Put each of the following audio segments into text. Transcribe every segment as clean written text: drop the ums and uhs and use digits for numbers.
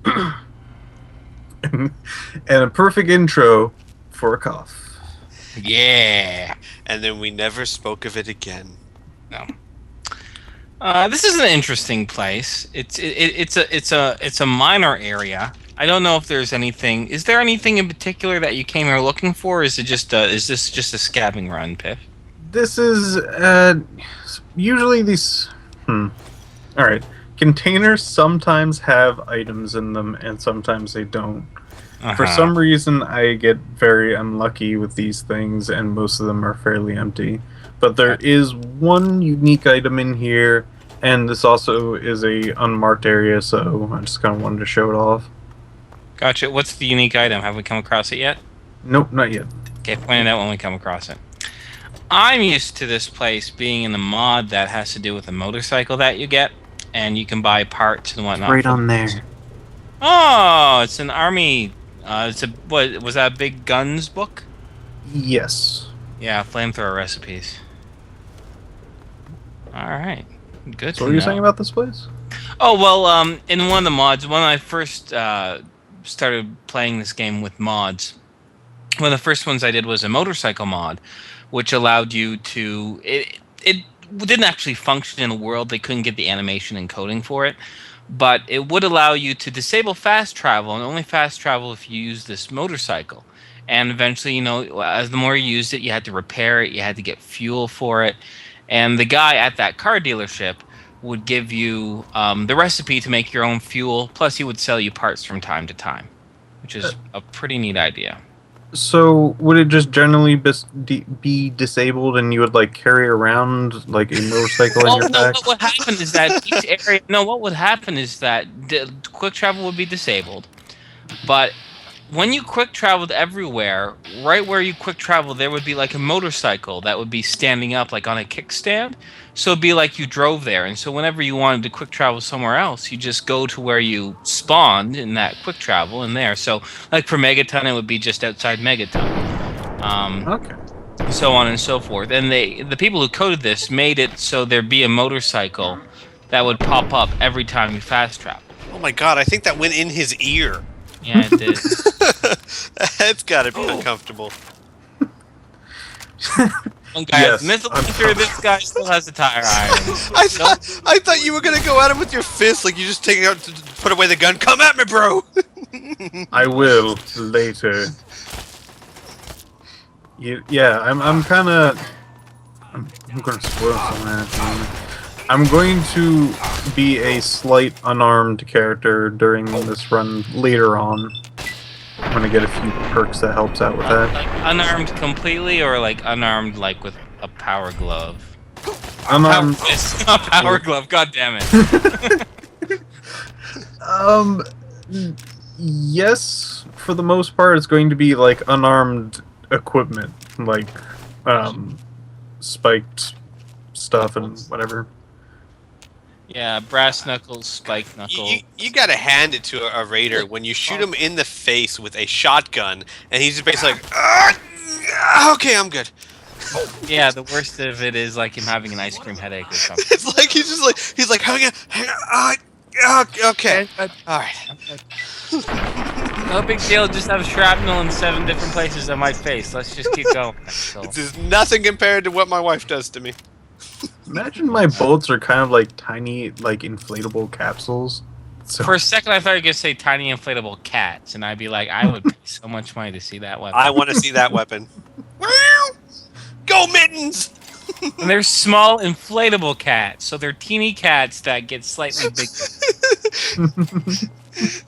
and a perfect intro for a cough. Yeah. And then we never spoke of it again. No. This is an interesting place. It's a minor area. I don't know if there's anything. Is there anything in particular that you came here looking for? Or is this just a scabbing run, Piff? This is usually these. All right. Containers sometimes have items in them, and sometimes they don't. For some reason, I get very unlucky with these things, and most of them are fairly empty. But there is one unique item in here, and this also is a unmarked area, so I just kind of wanted to show it off. Gotcha. What's the unique item? Have we come across it yet? Nope, not yet. Okay, point it out when we come across it. I'm used to this place being in the mod that has to do with a motorcycle that you get, and you can buy parts and whatnot. Right on there. Oh, it's an army. What was that? A big guns book? Yes. Yeah, flamethrower recipes. All right, good. So what are you saying about this place? Oh well, in one of the mods, when I first started playing this game with mods, one of the first ones I did was a motorcycle mod, which allowed you to. It didn't actually function in the world. They couldn't get the animation and coding for it, but it would allow you to disable fast travel and only fast travel if you use this motorcycle. And eventually, as the more you used it, you had to repair it, you had to get fuel for it, and the guy at that car dealership would give you the recipe to make your own fuel, plus he would sell you parts from time to time, which is a pretty neat idea. So would it just generally be disabled, and you would carry around like a motorcycle in your back? What would happen is that each area. No, what would happen is that quick travel would be disabled, but when you quick traveled everywhere, right where you quick travel, there would be like a motorcycle that would be standing up like on a kickstand. So it'd be like you drove there. And so whenever you wanted to quick travel somewhere else, you just go to where you spawned in that quick travel in there. So like for Megaton, it would be just outside Megaton. Okay. So on and so forth. And the people who coded this made it so there'd be a motorcycle that would pop up every time you fast travel. Oh my god, I think that went in his ear. Yeah, it did. That's gotta be uncomfortable. One guy has missile launcher, this guy still has a tire iron. I thought you were gonna go at him with your fist, like you just take it out to put away the gun. Come at me, bro! I will later. Yeah, I'm kind of. I'm gonna spoil something at the moment. I'm going to be a slight unarmed character during this run later on. I'm gonna get a few perks that helps out with that. Like unarmed completely, or like unarmed like with a power glove? Unarmed. Power fist, not power glove. God damn it. Yes, for the most part, it's going to be like unarmed equipment, like spiked stuff and whatever. Yeah, brass knuckles, spike knuckles. You gotta hand it to a raider when you shoot him in the face with a shotgun, and he's just basically like, okay, I'm good. Yeah, the worst of it is like him having an ice cream headache or something. It's like he's like, hang on, okay, all right. No big deal, just have shrapnel in 7 different places on my face. Let's just keep going. This is nothing compared to what my wife does to me. Imagine my bullets are kind of like tiny, like inflatable capsules. So. For a second, I thought you were going to say tiny inflatable cats, and I'd be like, I would pay so much money to see that weapon. I want to see that weapon. Go Mittens! And they're small inflatable cats, so they're teeny cats that get slightly bigger.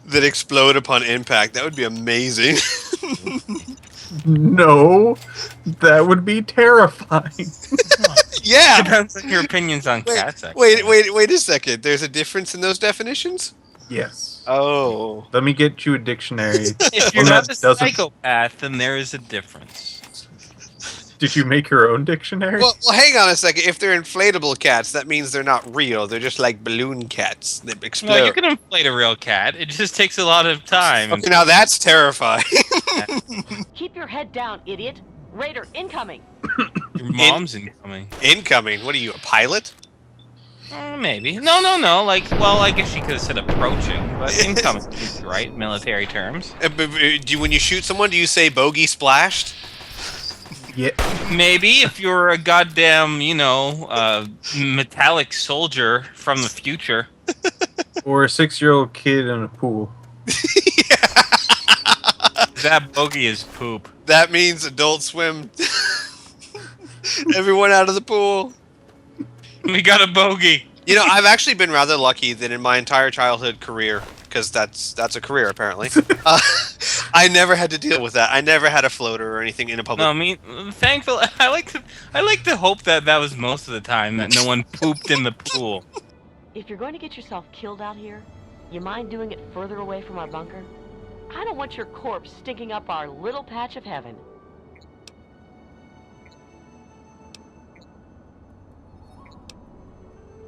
That explode upon impact. That would be amazing. No, that would be terrifying. Yeah. Depends on your opinions on cats. Wait a second. There's a difference in those definitions? Yes. Oh. Let me get you a dictionary. If you're not a psychopath, then there is a difference. Did you make your own dictionary? Well, hang on a second. If they're inflatable cats, that means they're not real. They're just like balloon cats that explode. No, you can inflate a real cat. It just takes a lot of time. Okay, now that's terrifying. Keep your head down, idiot. Raider incoming. Your mom's incoming. Incoming? What are you, a pilot? Maybe. No. Like, well, I guess you could have said approaching, but incoming is right in military terms. When you shoot someone, do you say bogey splashed? Yeah. Maybe if you're a goddamn, metallic soldier from the future. Or a 6-year-old kid in a pool. That bogey is poop. That means Adult Swim. Everyone out of the pool. We got a bogey. I've actually been rather lucky that in my entire childhood career, because that's a career apparently, I never had to deal with that. I never had a floater or anything in a public. No, I mean, thankfully, I like to hope that was most of the time that no one pooped in the pool. If you're going to get yourself killed out here, you mind doing it further away from our bunker? I don't want your corpse stinking up our little patch of heaven.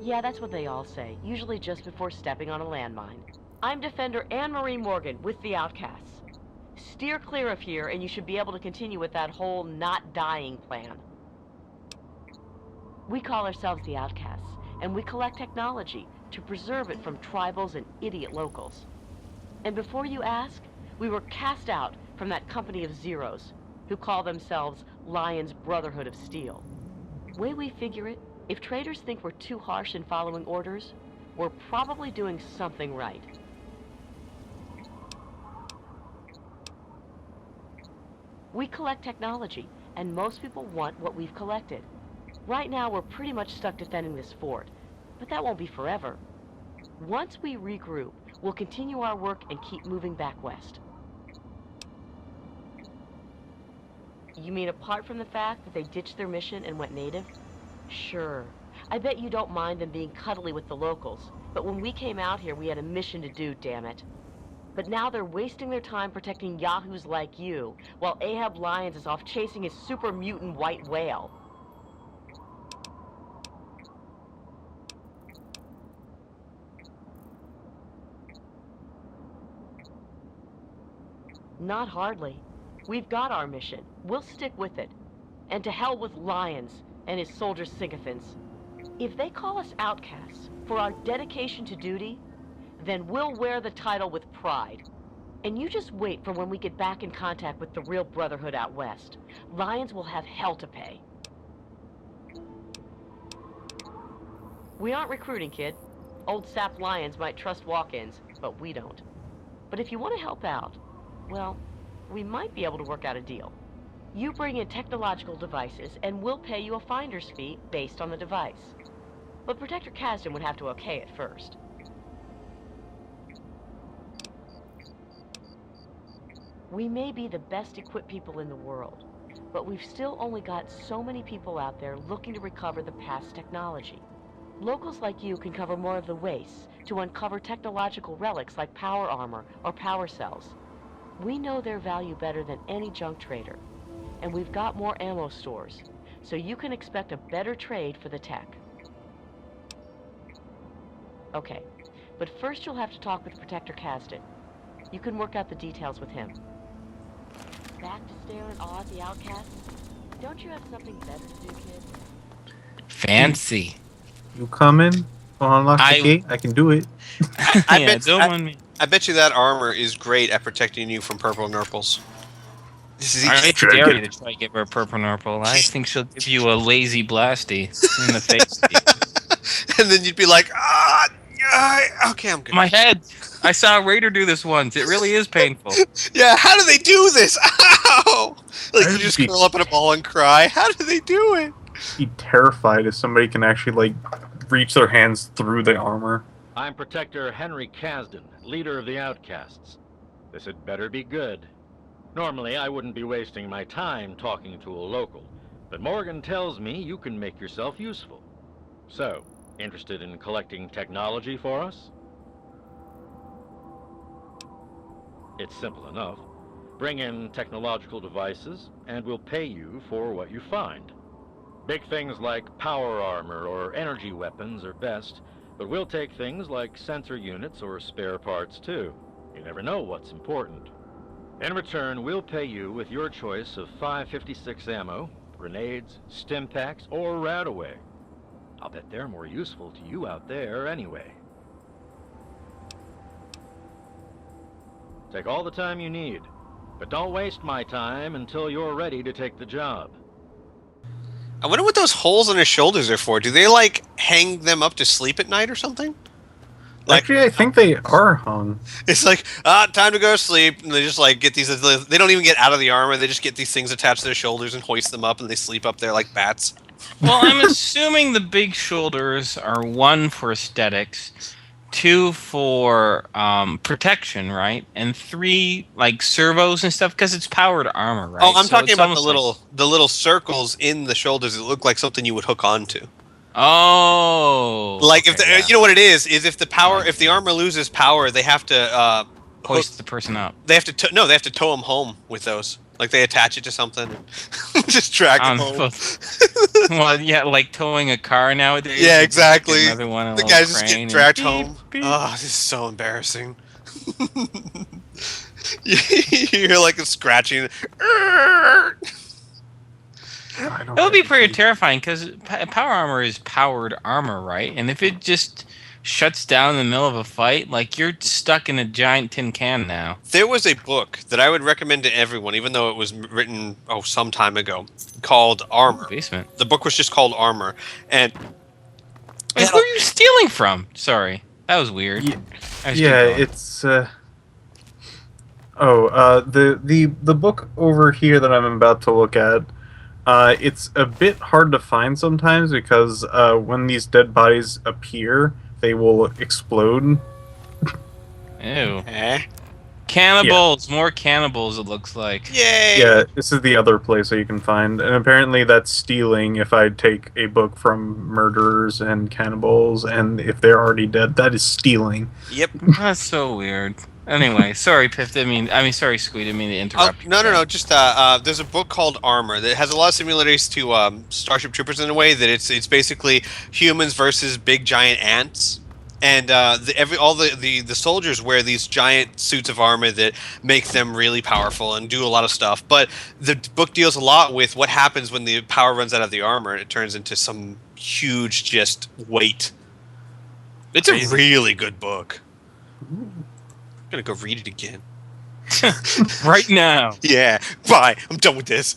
Yeah, that's what they all say, usually just before stepping on a landmine. I'm Defender Anne-Marie Morgan with the Outcasts. Steer clear of here and you should be able to continue with that whole not dying plan. We call ourselves the Outcasts, and we collect technology to preserve it from tribals and idiot locals. And before you ask, we were cast out from that company of zeros, who call themselves Lion's Brotherhood of Steel. Way we figure it, if traders think we're too harsh in following orders, we're probably doing something right. We collect technology, and most people want what we've collected. Right now, we're pretty much stuck defending this fort, but that won't be forever. Once we regroup, we'll continue our work and keep moving back west. You mean apart from the fact that they ditched their mission and went native? Sure. I bet you don't mind them being cuddly with the locals, but when we came out here, we had a mission to do, damn it. But now they're wasting their time protecting yahoos like you, while Ahab Lyons is off chasing his super mutant white whale. Not hardly. We've got our mission. We'll stick with it. And to hell with Lyons and his soldier sycophants. If they call us outcasts for our dedication to duty, then we'll wear the title with pride. And you just wait for when we get back in contact with the real Brotherhood out west. Lyons will have hell to pay. We aren't recruiting, kid. Old Sap Lyons might trust walk-ins, but we don't. But if you want to help out, well, we might be able to work out a deal. You bring in technological devices, and we'll pay you a finder's fee based on the device. But Protector Kasdan would have to okay it first. We may be the best equipped people in the world, but we've still only got so many people out there looking to recover the past technology. Locals like you can cover more of the wastes to uncover technological relics like power armor or power cells. We know their value better than any junk trader, and we've got more ammo stores, so you can expect a better trade for the tech. Okay, but first you'll have to talk with Protector Kasdan. You can work out the details with him. Back to staring awe at the outcasts? Don't you have something better to do, kid? Fancy. You coming? I'll unlock the gate. I can do it. I bet you that armor is great at protecting you from purple nurples. I dare you to try to give her a purple nurple. I think she'll give you a lazy blasty in the face. And then you'd be like, okay, I'm good. My head. I saw a raider do this once. It really is painful. Yeah, how do they do this? Ow! Like, you just curl up in a ball and cry. How do they do it? Be terrified if somebody can actually, reach their hands through the armor. I'm Protector Henry Kasdan, leader of the Outcasts. This had better be good. Normally, I wouldn't be wasting my time talking to a local, but Morgan tells me you can make yourself useful. So, interested in collecting technology for us? It's simple enough. Bring in technological devices, and we'll pay you for what you find. Big things like power armor or energy weapons are best, but we'll take things like sensor units or spare parts too. You never know what's important. In return, we'll pay you with your choice of 5.56 ammo, grenades, stim packs, or RADAWAY. I'll bet they're more useful to you out there anyway. Take all the time you need, but don't waste my time until you're ready to take the job. I wonder what those holes on his shoulders are for. Do they like hang them up to sleep at night or something? Like, Actually, I think they are hung. it's like, time to go to sleep, and they just like get these. They don't even get out of the armor. They just get these things attached to their shoulders and hoist them up, and they sleep up there like bats. Well, I'm assuming the big shoulders are 1 for aesthetics, 2 for protection, right? And 3 like servos and stuff because it's powered armor, right? Oh, I'm So talking it's about almost the little circles in the shoulders that look like something you would hook onto. Oh, Like if okay, the, yeah. you know what it is if the power if the armor loses power, they have to Hoist the person up. they have to they have to tow him home with those. Like they attach it to something and just drag him home. Well, yeah, like towing a car nowadays. Yeah, you just exactly. get another one, a The little guys just crane get and dragged beep, home. beep. Oh, this is so embarrassing. You hear like a scratching. I don't It would be have pretty the- terrifying because power armor is powered armor, right? And if it just shuts down in the middle of a fight, like you're stuck in a giant tin can now. There was a book that I would recommend to everyone, even though it was written some time ago, called Armor. Basement. The book was just called Armor, and Wait, who are you stealing from? Sorry, that was weird. Ye- I just Yeah, keep going. it's. The book over here that I'm about to look at. It's a bit hard to find sometimes because when these dead bodies appear, they will explode. Ew. eh? Cannibals, more cannibals. It looks like. Yay! Yeah, this is the other place that you can find, and apparently that's stealing. If I take a book from murderers and cannibals, and if they're already dead, that is stealing. Yep. That's so weird. Anyway, sorry, Piff. Sorry, Squeak. Didn't mean to Oh, interrupt. you. no. Just there's a book called Armor that has a lot of similarities to Starship Troopers in a way that it's basically humans versus big giant ants, and all the soldiers wear these giant suits of armor that make them really powerful and do a lot of stuff. But the book deals a lot with what happens when the power runs out of the armor and it turns into some huge just weight. It's Crazy. a really good book. I'm gonna go read it again. Right now. Yeah, bye. I'm done with this.